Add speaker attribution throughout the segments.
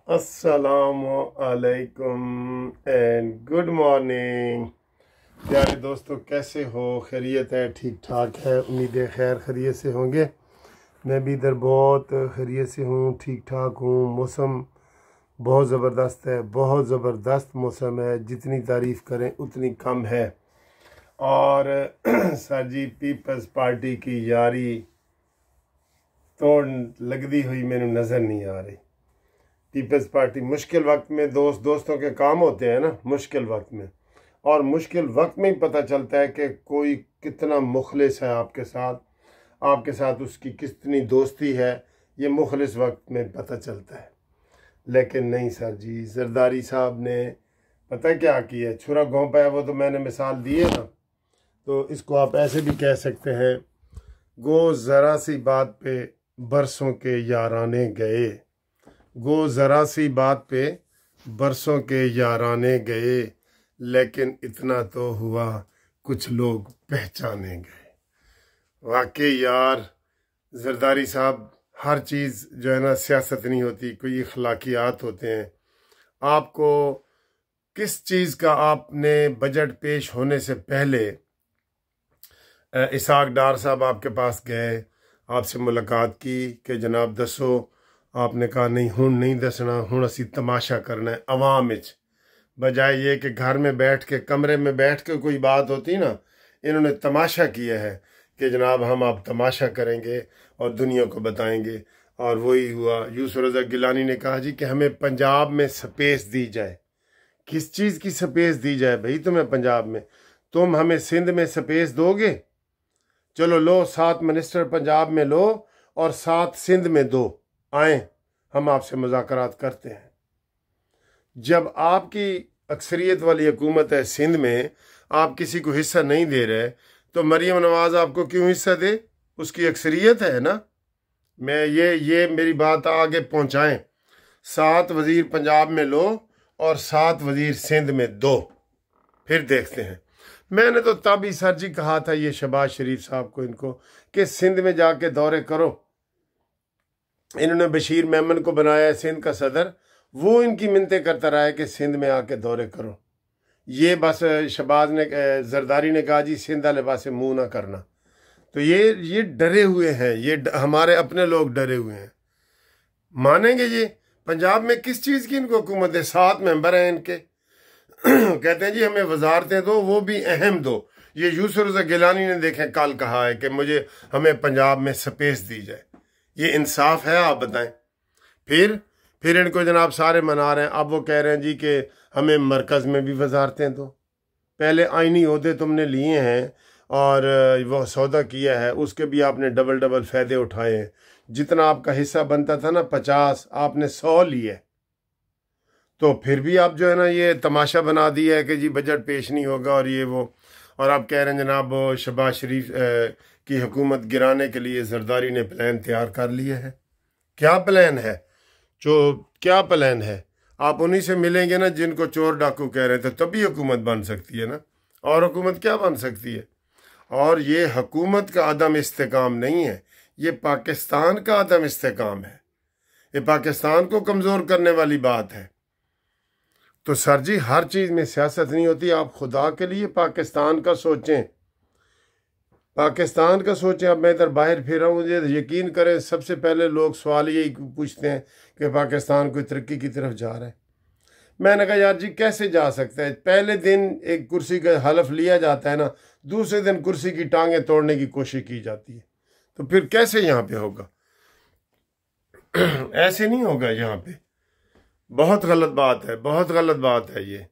Speaker 1: अस्सलाम वालेकुम and good morning. प्यारे दोस्तों, कैसे हो? खैरियत है? ठीक ठाक है? उम्मीद है खैर खैरियत से होंगे। मैं भी इधर बहुत खैरियत से हूँ, ठीक ठाक हूँ। मौसम बहुत ज़बरदस्त है, बहुत ज़बरदस्त मौसम है। जितनी तारीफ़ करें उतनी कम है। और सर जी, पीपल्स पार्टी की यारी तोड़ लगती हुई मैंने नज़र नहीं आ रही। पीपल्स पार्टी मुश्किल वक्त में दोस्तों के काम होते हैं ना, मुश्किल वक्त में। और मुश्किल वक्त में ही पता चलता है कि कोई कितना मुखलिस है आपके साथ उसकी कितनी दोस्ती है। ये मुखलिस वक्त में पता चलता है। लेकिन नहीं सर जी, जरदारी साहब ने पता क्या किया, छुरा घोंपा है। वो तो मैंने मिसाल दी है ना, तो इसको आप ऐसे भी कह सकते हैं, गो ज़रा सी बात पे बरसों के याराने गए। गो ज़रा सी बात पे बरसों के याराने गए, लेकिन इतना तो हुआ कुछ लोग पहचाने गए। वाकई यार, जरदारी साहब, हर चीज़ जो है ना सियासत नहीं होती, कोई अखलाकियात होते हैं। आपको किस चीज़ का आपने बजट पेश होने से पहले इसाक डार साहब आपके पास गए, आपसे मुलाकात की कि जनाब दसो। आपने कहा नहीं, हुण नहीं दसना, हुण असी तमाशा करना है अवाम विच। बजाय ये कि घर में बैठ के, कमरे में बैठ के कोई बात होती ना, इन्होंने तमाशा किया है कि जनाब हम आप तमाशा करेंगे और दुनिया को बताएंगे। और वही हुआ। यूसुफ रज़ा गिलानी ने कहा जी कि हमें पंजाब में स्पेस दी जाए। किस चीज़ की स्पेस दी जाए भाई तुम्हें पंजाब में? तुम हमें सिंध में स्पेस दोगे? चलो लो, 7 मिनिस्टर पंजाब में लो और 7 सिंध में दो, आए हम आपसे मुज़ाकरात करते हैं। जब आपकी अक्सरियत वाली हुकूमत है सिंध में, आप किसी को हिस्सा नहीं दे रहे, तो मरीम नवाज आपको क्यों हिस्सा दे? उसकी अक्सरियत है ना। मैं ये मेरी बात आगे पहुंचाएं। 7 वजीर पंजाब में लो और 7 वजीर सिंध में दो, फिर देखते हैं। मैंने तो तब ही सर जी कहा था ये शहबाज शरीफ साहब को, इनको, कि सिंध में जाके दौरे करो। इन्होंने बशीर मेमन को बनाया है सिंध का सदर, वो इनकी मिन्नतें करता रहा है कि सिंध में आके दौरे करो। ये बस शहबाज ने, जरदारी ने कहा जी सिंध वाले पास मुंह ना करना। तो ये डरे हुए हैं, ये हमारे अपने लोग डरे हुए हैं। मानेंगे ये? पंजाब में किस चीज़ की इनको हुकूमत है? 7 मेंबर हैं इनके। कहते हैं जी हमें वजारतें दो, वो भी अहम दो। ये यूसुफ रज़ा गिलानी ने देखें कल कहा है कि हमें पंजाब में स्पेस दी जाए। ये इंसाफ है? आप बताएं। फिर इनको जनाब सारे मना रहे हैं। अब वो कह रहे हैं जी कि हमें मरकज़ में भी वजारतें दो। पहले आइनी ओहदे तुमने लिए हैं और वो सौदा किया है, उसके भी आपने डबल फ़ायदे उठाए हैं। जितना आपका हिस्सा बनता था ना 50, आपने 100 लिए। तो फिर भी आप जो है ना ये तमाशा बना दिया है कि जी बजट पेश नहीं होगा और ये वो। और आप कह रहे हैं जनाब शहबाज शरीफ की हुकूमत गिराने के लिए जरदारी ने प्लान तैयार कर लिया है। क्या प्लान है? क्या प्लान है? आप उन्हीं से मिलेंगे ना जिनको चोर डाकू कह रहे थे, तभी हुकूमत बन सकती है ना। और हुकूमत क्या बन सकती है? और ये हुकूमत का अदम इस्तेकाम नहीं है, ये पाकिस्तान का अदम इस्तेकाम है। ये पाकिस्तान को कमज़ोर करने वाली बात है। तो सर जी, हर चीज़ में सियासत नहीं होती। आप खुदा के लिए पाकिस्तान का सोचें, पाकिस्तान का सोचें। अब मैं इधर बाहर फिर रहा हूँ, मुझे यकीन करें, सबसे पहले लोग सवाल यही पूछते हैं कि पाकिस्तान कोई तरक्की की तरफ जा रहा है। मैंने कहा यार जी कैसे जा सकता है? पहले दिन एक कुर्सी का हलफ लिया जाता है ना, दूसरे दिन कुर्सी की टांगें तोड़ने की कोशिश की जाती है। तो फिर कैसे यहाँ पे होगा? ऐसे नहीं होगा यहाँ पे। बहुत गलत बात है, बहुत गलत बात है ये।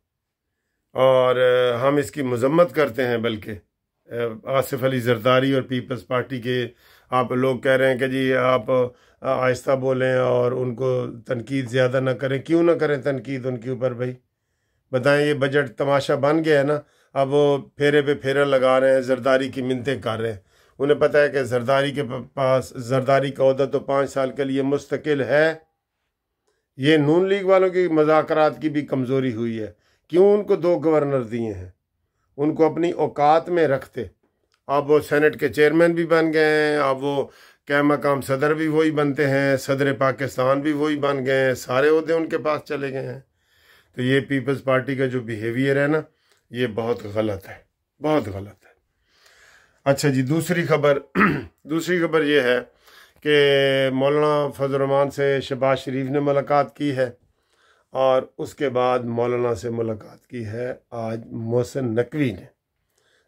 Speaker 1: और हम इसकी मजम्मत करते हैं। बल्कि आसिफ अली जरदारी और पीपल्स पार्टी के आप लोग कह रहे हैं कि जी आप आहिस्ता बोलें और उनको तनकीद ज़्यादा ना करें। क्यों ना करें तनकीद उनके ऊपर भाई? बताएं, ये बजट तमाशा बन गया है ना। अब वो फेरे पे फेरा लगा रहे हैं, जरदारी की मिन्नतें कर रहे हैं। उन्हें पता है कि जरदारी के पास जरदारी का ओहदा तो 5 साल के लिए मुस्तकिल है। ये नून लीग वालों की मुज़ाकरात की भी कमज़ोरी हुई है। क्यों उनको 2 गवर्नर दिए हैं? उनको अपनी औकात में रखते। अब वो सेनेट के चेयरमैन भी बन गए हैं। अब वो क्या मकाम सदर भी वही बनते हैं, सदर पाकिस्तान भी वही बन गए हैं, सारे ओहदे उनके पास चले गए हैं। तो ये पीपल्स पार्टी का जो बिहेवियर है ना, ये बहुत गलत है, बहुत गलत है। अच्छा जी, दूसरी खबर ये है कि मौलाना फजल रहमान से शहबाज शरीफ ने मुलाकात की है, और उसके बाद मौलाना से मुलाकात की है आज मोहसिन नकवी ने।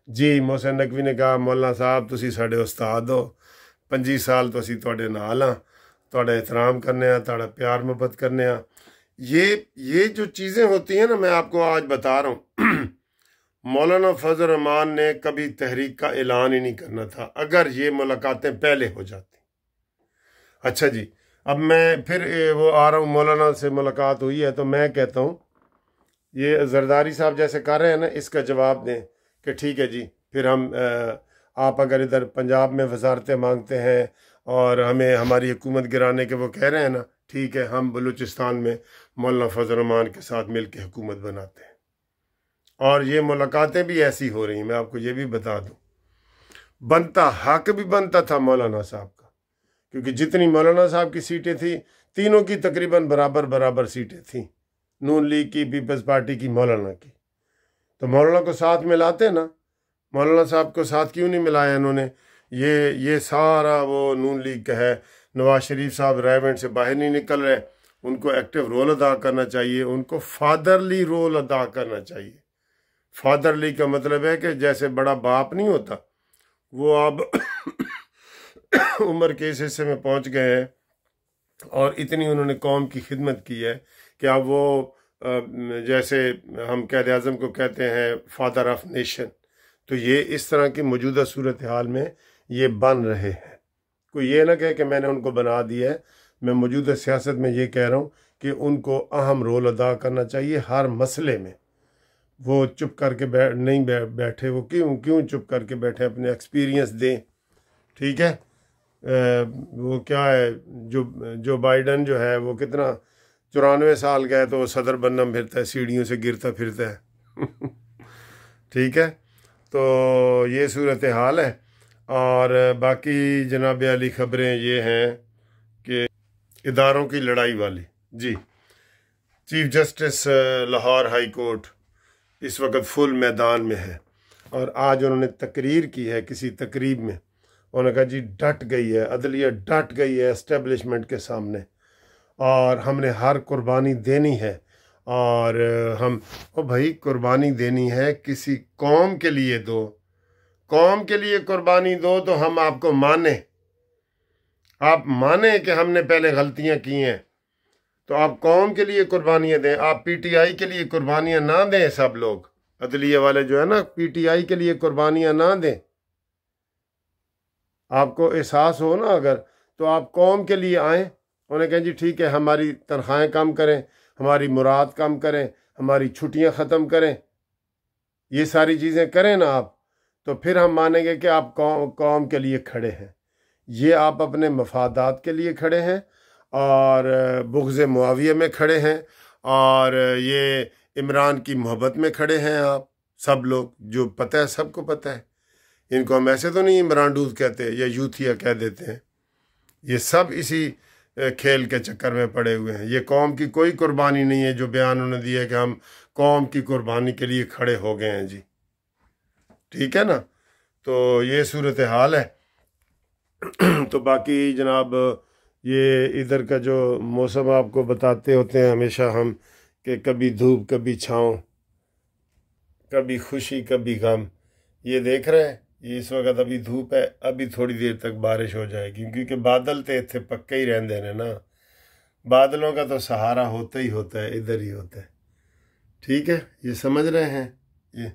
Speaker 1: जी, मोहसिन नकवी ने कहा, मौलाना साहब तुसी साडे उस्ताद हो, 25 साल तो असी तुहाडे नाल हां, तुहाडा एहतराम करने आ, तुहाडा प्यार मोहब्बत करने आ। ये जो चीज़ें होती हैं ना, मैं आपको आज बता रहा हूँ मौलाना फजल रहमान ने कभी तहरीक का ऐलान ही नहीं करना था अगर ये मुलाकातें पहले हो जाती। अच्छा जी, अब मैं फिर वो आ रहा हूँ, मौलाना से मुलाकात हुई है तो मैं कहता हूँ ये जरदारी साहब जैसे कर रहे हैं ना, इसका जवाब दें कि ठीक है जी, फिर हम आप अगर इधर पंजाब में वजारतें मांगते हैं और हमें हमारी हुकूमत गिराने के वो कह रहे हैं ना, ठीक है, हम बलूचिस्तान में मौलाना फजल रहमान के साथ मिल के हुकूमत बनाते हैं। और ये मुलाकातें भी ऐसी हो रही हैं, मैं आपको ये भी बता दूं, बनता हक भी बनता था मौलाना साहब का, क्योंकि जितनी मौलाना साहब की सीटें थी, तीनों की तकरीबन बराबर बराबर सीटें थीं, नून लीग की, पीपल्स पार्टी की, मौलाना की। तो मौलाना को साथ मिलाते ना, मौलाना साहब को साथ क्यों नहीं मिलाया इन्होंने? ये सारा वो नून लीग का है। नवाज शरीफ साहब रायवेंट से बाहर नहीं निकल रहे, उनको एक्टिव रोल अदा करना चाहिए, उनको फादरली रोल अदा करना चाहिए। फादरली का मतलब है कि जैसे बड़ा बाप नहीं होता, वो अब उम्र के इस हिस्से में पहुंच गए हैं और इतनी उन्होंने कौम की खिदमत की है कि अब वो जैसे हम कायदे आज़म को कहते हैं फादर ऑफ नेशन। तो ये इस तरह की मौजूदा सूरत हाल में ये बन रहे हैं। कोई ये ना कहे कि मैंने उनको बना दिया है, मैं मौजूदा सियासत में ये कह रहा हूँ कि उनको अहम रोल अदा करना चाहिए हर मसले में। वो चुप करके नहीं बैठे, वो क्यों चुप करके बैठे, अपने एक्सपीरियंस दें, ठीक है। वो क्या है, जो बाइडन जो है वो कितना 94 साल का है तो वो सदर बनना फिरता है, सीढ़ियों से गिरता फिरता है ठीक है। तो ये सूरत हाल है। और बाकी जनाब अली खबरें ये हैं कि इदारों की लड़ाई वाली, जी, chief justice Lahore high court इस वक्त फुल मैदान में है, और आज उन्होंने तकरीर की है किसी तकरीब में। उन्होंने कहा जी डट गई है अदलिया, डट गई है एस्टेब्लिशमेंट के सामने, और हमने हर कुर्बानी देनी है। और हम भाई कुर्बानी देनी है किसी कौम के लिए दो, कौम के लिए कुर्बानी दो तो हम आपको माने, आप माने कि हमने पहले गलतियां की हैं, तो आप कौम के लिए कुर्बानियां दें। आप पीटीआई के लिए कुर्बानियां ना दें, सब लोग अदलिया वाले जो है ना, पीटीआई के लिए कुर्बानियां ना दें। आपको एहसास हो ना अगर, तो आप कौम के लिए आएँ। उन्हें कहें जी ठीक है, हमारी तनख्वाहें कम करें, हमारी मुराद कम करें, हमारी छुट्टियां ख़त्म करें, ये सारी चीज़ें करें ना आप, तो फिर हम मानेंगे कि आप कौम के लिए खड़े हैं। ये आप अपने मफादात के लिए खड़े हैं और बुग़्ज़ मुआविया में खड़े हैं, और ये इमरान की मोहब्बत में खड़े हैं आप सब लोग, जो पता है, सबको पता है। इनको हम ऐसे तो नहीं इमरान डूज कहते या यूथिया कह देते हैं, ये सब इसी खेल के चक्कर में पड़े हुए हैं। ये कौम की कोई कुर्बानी नहीं है जो बयान उन्होंने दिया कि हम कौम की कुर्बानी के लिए खड़े हो गए हैं जी, ठीक है ना। तो ये सूरत हाल है। तो बाकी जनाब ये इधर का जो मौसम आपको बताते होते हैं हमेशा हम, कि कभी धूप कभी छाँव, कभी खुशी कभी गम। ये देख रहे हैं, ये इस वक्त अभी धूप है, अभी थोड़ी देर तक बारिश हो जाएगी, क्योंकि बादल तो इतने पक्के ही रहते हैं ना, बादलों का तो सहारा होता ही होता है, इधर ही होता है, ठीक है, ये समझ रहे हैं ये।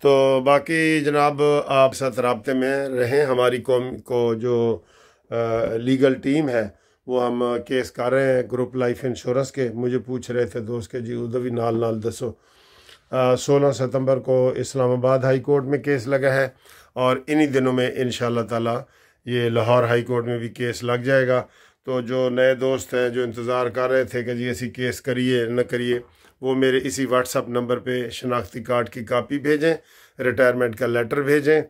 Speaker 1: तो बाकी जनाब आप साथ राब्ते में रहें। हमारी कौम को जो लीगल टीम है वो हम केस कर रहे हैं ग्रुप लाइफ इंश्योरेंस के। मुझे पूछ रहे थे दोस्त के जी उधर भी नाल दसो। 16 सितंबर को इस्लामाबाद हाई कोर्ट में केस लगा है, और इन्हीं दिनों में इंशाअल्लाह ताला ये लाहौर हाई कोर्ट में भी केस लग जाएगा। तो जो नए दोस्त हैं जो इंतज़ार कर रहे थे कि जी ऐसी केस करिए न करिए, वो मेरे इसी व्हाट्सअप नंबर पे शनाख्ती कार्ड की कापी भेजें, रिटायरमेंट का लेटर भेजें,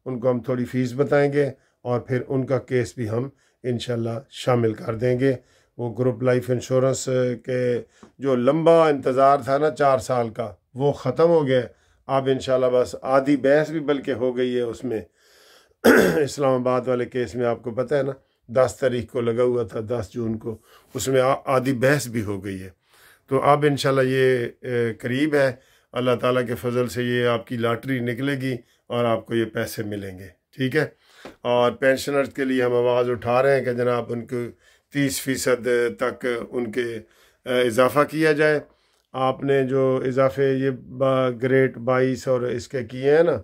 Speaker 1: ان کو ہم تھوڑی فیس بتائیں گے اور پھر ان کا کیس بھی ہم انشاءاللہ شامل کر دیں گے۔ وہ گروپ لائف انشورنس کے جو لمبا انتظار تھا نا 4 سال کا، وہ ختم ہو گیا۔ اب انشاءاللہ بس آدھی بحث بھی بلکہ ہو گئی ہے اس میں۔ اسلام آباد والے کیس میں آپ کو پتہ ہے نا 10 تاریخ کو لگا ہوا تھا، 10 جون کو، اس میں آدھی بحث بھی ہو گئی ہے۔ تو اب انشاءاللہ یہ قریب ہے، اللہ تعالیٰ کے فضل سے یہ آپ کی لاٹری نکلے گی اور آپ کو یہ پیسے ملیں گے، ٹھیک ہے۔ اور پینشنرز کے لیے ہم آواز اٹھا رہے ہیں کہ جناب ان کو 30% تک ان کے اضافہ کیا جائے۔ آپ نے جو اضافے یہ گریڈ 22 اور اس کے کیے ہیں نا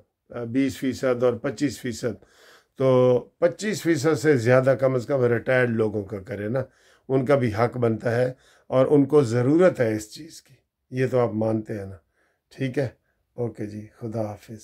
Speaker 1: 20% اور 25%، تو 25% سے زیادہ کم از کم ریٹائرڈ لوگوں کا کرے نا، ان کا بھی حق بنتا ہے اور ان کو ضرورت ہے اس چیز کی، یہ تو آپ مانتے ہیں نا، ٹھیک ہے۔ اوکے جی، خدا حافظ۔